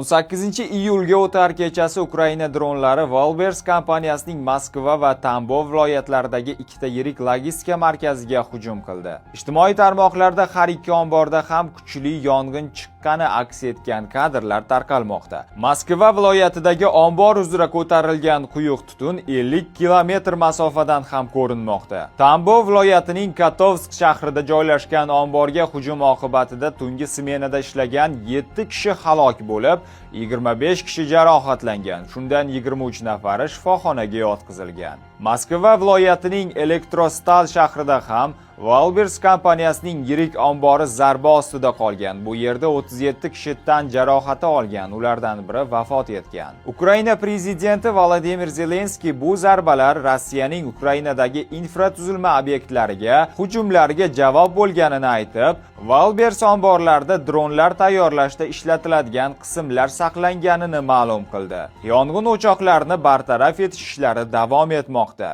18-iyulga o'tar kechasi Ukraina dronlari Valbers kompaniyasining Moskva va Tambov viloyatlaridagi ikkita yirik logistika markaziga hujum qildi. Ijtimoiy tarmoqlarda har ikki omborda ham kuchli yong'in chiqqani aks etgan kadrlar tarqalmoqda. Moskva viloyatidagi ombor uzra ko'tarilgan quyuq tutun 50 kilometr masofadan ham ko'rinmoqda. Tambov viloyatining Kotovsk shahrida joylashgan omborga hujum oqibatida tungi smenada ishlagan 7 kishi halok bo'lib, 25 kishi jarohatlangan. Shundan 23 nafari shifoxonaga yotqizilgan. Moskva viloyatining Elektrostal shahrida ham Valbers kompaniyasining yirik ombori zarba ostida qolgan. Bu yerda 37 kishi tan jarohati olgan, ulardan biri vafot etgan. Ukraina prezidenti Volodimir Zelenskiy bu zarbalar Rossiyaning Ukrainadagi infratuzilma obyektlariga, hujumlarga javob bo'lganini aytib, Valbers omborlarida dronlar tayyorlashda ishlatiladigan qismlar saqlanganini ma'lum qildi. Yong'in o'choqlarini bartaraf etish ishlari davom etmoqda.